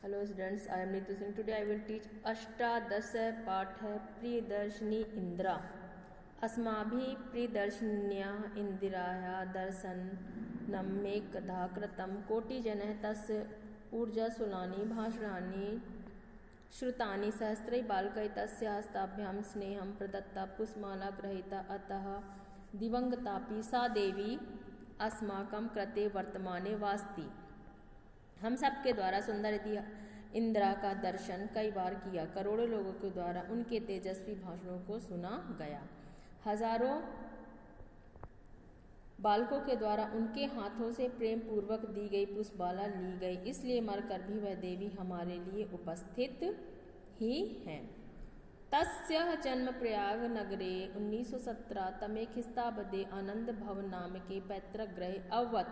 Hello students, I am Neetu Singh. Today I will teach अष्टादश पाठ है प्रियदर्शिनी इंदिरा। अस्माभिः प्रियदर्शिन्या इंदिरायाः दर्शनं मेकधा कृतं कोटिजनैः तस्य ऊर्जासुलानि भाषणानि श्रुतानि सहस्रैः बालकैः तस्याः हस्ताभ्यां स्नेहं प्रदत्ता पुष्पमाला गृहीता अतः दिवंगतापि सा देवी अस्माकं कृते वर्तमाने वास्ति। हम सब के द्वारा सुंदर इंदिरा का दर्शन कई बार किया। करोड़ों लोगों के द्वारा उनके तेजस्वी भाषणों को सुना गया। हजारों बालकों के द्वारा उनके हाथों से प्रेम पूर्वक दी गई पुष्पमाला ली गई। इसलिए मरकर भी वह देवी हमारे लिए उपस्थित ही है। तस्याः जन्म प्रयाग नगरे 1917 तमे ख्रीस्ताब्दे आनंद भवन नाम के पैतृक गृहे अवत।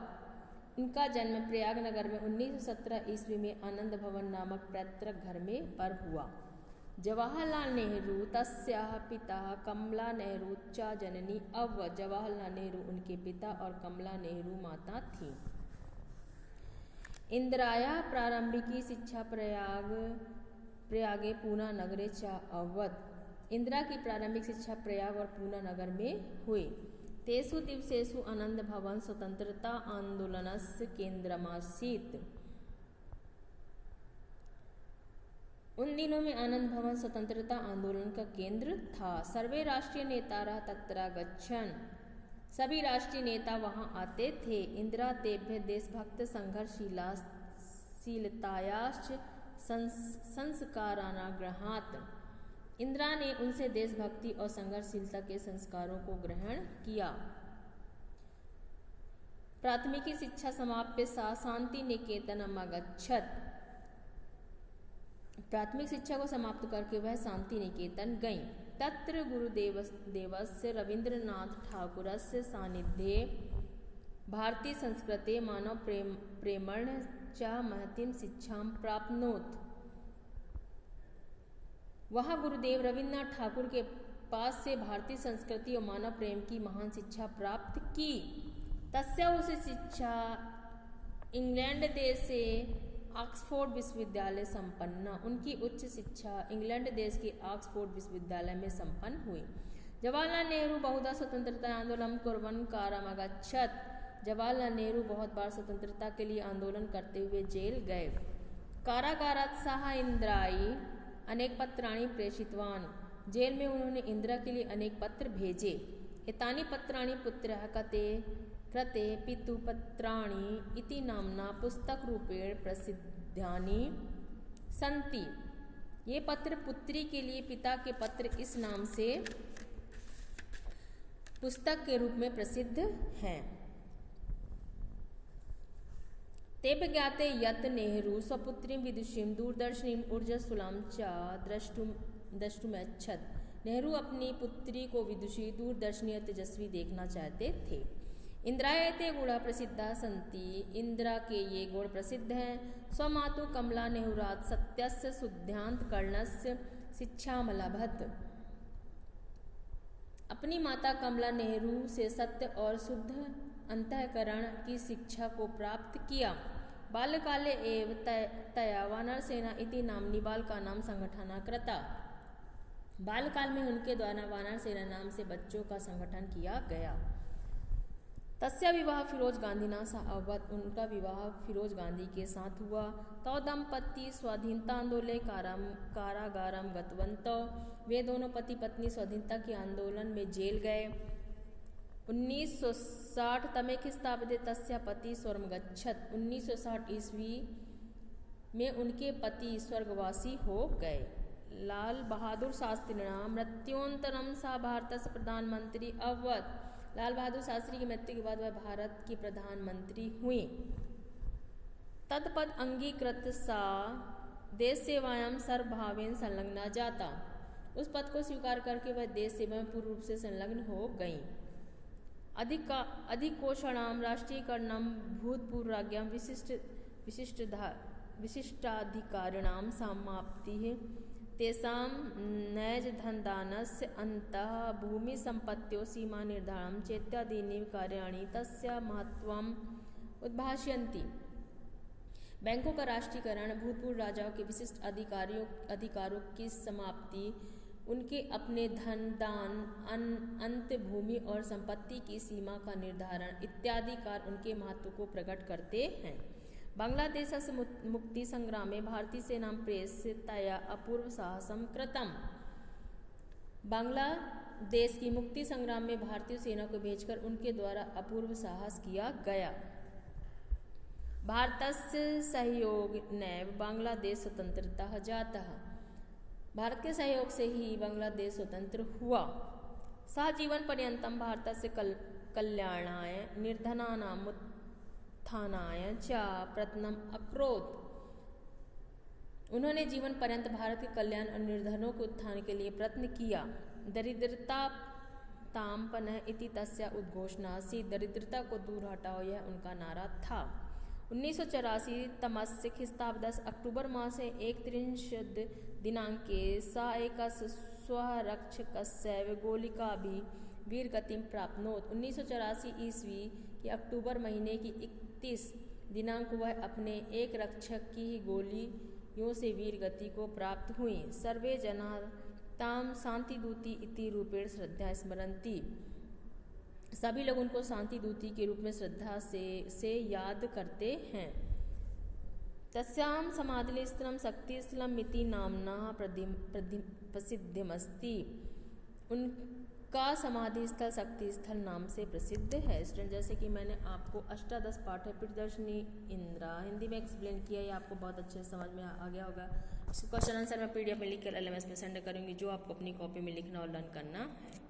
इनका जन्म प्रयाग नगर में 1917 ईस्वी में आनंद भवन नामक पैतृक घर में पर हुआ। जवाहरलाल नेहरू तस्याः पिता कमला नेहरू च जननी अवत। जवाहरलाल नेहरू उनके पिता और कमला नेहरू माता थी। इंदिरायाः प्रारंभिकी शिक्षा प्रयागे पूना नगरे च अवत। इंदिरा की प्रारंभिक शिक्षा प्रयाग और पूना नगर में हुई। तेषु दिवसेषु आनंद भवन स्वतंत्रता आंदोलनस्य केन्द्रमासीत्। उन दिनों में आनंद भवन स्वतंत्रता आंदोलन का केंद्र था। सर्वे राष्ट्रीय नेतारः तत्र गच्छन्। सभी राष्ट्रीय नेता वहां आते थे। इंदिरा तेभ्य देशभक्त संघर्षशीलतायाश्च संस्कारान् गृहात्। इंदिरा ने उनसे देशभक्ति और संघर्षशीलता के संस्कारों को ग्रहण किया। प्राथमिकी शिक्षा समाप्य सा शांति निकेतनम् अगच्छत्। प्राथमिक शिक्षा को समाप्त करके वह शांति निकेतन गईं। तत्र गुरुदेवस्य रवीन्द्रनाथ ठाकुरस्य सान्निध्ये भारतीय संस्कृते मानव प्रेमण च महतीं शिक्षां प्राप्नोत्। वहाँ गुरुदेव रवीन्द्रनाथ ठाकुर के पास से भारतीय संस्कृति और मानव प्रेम की महान शिक्षा प्राप्त की। तस्या उसे शिक्षा इंग्लैंड देश से ऑक्सफोर्ड विश्वविद्यालय संपन्न। उनकी उच्च शिक्षा इंग्लैंड देश के ऑक्सफोर्ड विश्वविद्यालय में संपन्न हुई। जवाहरलाल नेहरू बहुधा स्वतंत्रता आंदोलन कुर्वन् कारम् अगच्छत्। जवाहरलाल नेहरू बहुत बार स्वतंत्रता के लिए आंदोलन करते हुए जेल गए। कारागारात् सः इंदिरायै अनेक पत्राणि प्रेषितवान्। जेल में उन्होंने इंदिरा के लिए अनेक पत्र भेजे। एतानि पत्राणि पुत्रः कृते पितुपत्राणि इति नाम्ना पुस्तकरूपेण प्रसिद्धानि सन्ति। ये पत्र पुत्री के लिए पिता के पत्र इस नाम से पुस्तक के रूप में प्रसिद्ध हैं। तेभ्य ज्ञाते यत् नेहरू स्वपुत्रीं विदुषीं दूरदर्शिनीं ऊर्जासुलां च द्रष्टुमिच्छत्। नेहरू अपनी पुत्री को विदुषी दूरदर्शिनी और तेजस्वी देखना चाहते थे। इंदिरायते गुणाः प्रसिद्धाः सन्ति। इंदिरा के ये गुण प्रसिद्ध हैं। स्वमातुः कमला नेहरुरात् सत्यस्य शुद्धान्तःकरणस्य शिक्षामलभत। अपनी माता कमला नेहरू से सत्य और शुद्ध अंतःकरण की शिक्षा को प्राप्त किया। बाल्यकाले एव तया वानरसेना इति नाम्नी बालकानां संगठना कृता। बालकाल में उनके द्वारा वानर सेना नाम से बच्चों का संगठन किया गया। तस्या विवाह फिरोज गांधीना सह अभवत्। उनका विवाह फिरोज गांधी के साथ हुआ। तौ दंपती स्वाधीनतांदोलने कारागारं गतवन्तौ। वे दोनों पति पत्नी स्वाधीनता के आंदोलन में जेल गए। 1960 तमे ख्रीस्ताब्दे तस्या पति स्वर्गं गच्छत्। 1960 ईस्वी में उनके पति स्वर्गवासी हो गए। लाल बहादुर शास्त्रिणा मृत्योन्तरं सा भारतस्य प्रधानमंत्री अभवत्। लाल बहादुर शास्त्री की मृत्यु के बाद वह भारत की प्रधानमंत्री हुई। तत्पद अंगीकृत सा देश सेवायां सर्वभावेन संलग्ना जाता। उस पद को स्वीकार करके वह देश सेवा में पूर्ण रूप से संलग्न हो गईं। अधिकोषणां राष्ट्रीयकरणं भूतपूर्वराज्ञां विशिष्टाधिकारिणां समाप्तिः तेषां नैजधनदानस्य अन्तः भूमिसम्पत्त्योः सीमानिर्धारणं चेत्यादीनि कार्याणि तस्य महत्त्वम् उद्भाषयन्ति। बैंकों का राष्ट्रीयकरण, भूतपूर्व राजाओं के विशिष्ट अधिकारों की समाप्ति, उनके अपने धन, दान, अंत, भूमि और संपत्ति की सीमा का निर्धारण इत्यादि कार्य उनके महत्व को प्रकट करते हैं। बांग्लादेश मुक्ति संग्राम में भारतीय सेना प्रेषितया अपूर्व साहसम कृतम। बांग्लादेश की मुक्ति संग्राम में भारतीय सेना को भेजकर उनके द्वारा अपूर्व साहस किया गया। भारतस्य सहयोग नैव बांग्लादेश स्वतंत्रता जातः। भारत के सहयोग से ही बांग्लादेश स्वतंत्र हुआ। सः जीवन पर्यंतम भारतस्य कल्याणाय निर्धनानां उत्थानाय च प्रयत्नम् अकरोत्। उन्होंने जीवन पर्यंत भारत के कल्याण और निर्धनों के उत्थान के लिए प्रयत्न किया। दरिद्रता ताम्पनः इति तस्य उद्घोषणा सी, दरिद्रता को दूर हटाओ, यह उनका नारा था। 1984 तमस्य ख्रीस्ताब्दस्य अक्टूबर मासे 31 दिनांके सा एकस्य स्वरक्षकस्य गोलिकाभिः वीरगतिं प्राप्नोत्। 1984 ईस्वी के अक्टूबर महीने की 31 दिनांक को वह अपने एक रक्षक की ही गोलियों से वीरगति को प्राप्त हुई। सर्वे जनाः तां शांतिदूती इति रूपेण श्रद्धा स्मरन्ति। सभी लोग उनको शांति दूती के रूप में श्रद्धा से याद करते हैं। तस्यां समाधिस्थलं शक्तिस्थलम् इति नाम्ना प्रसिद्धमस्ति। उनका समाधि स्थल शक्ति स्थल नाम से प्रसिद्ध है। स्टूडेंट, जैसे कि मैंने आपको अष्टादश पाठ है प्रियदर्शनी इंदिरा हिंदी में एक्सप्लेन किया, ये आपको बहुत अच्छे से समझ में आ गया होगा। इसका क्वेश्चन आंसर मैं PDF में लिख कर LMS में सेंड करूँगी, जो आपको अपनी कॉपी में लिखना और लर्न करना है।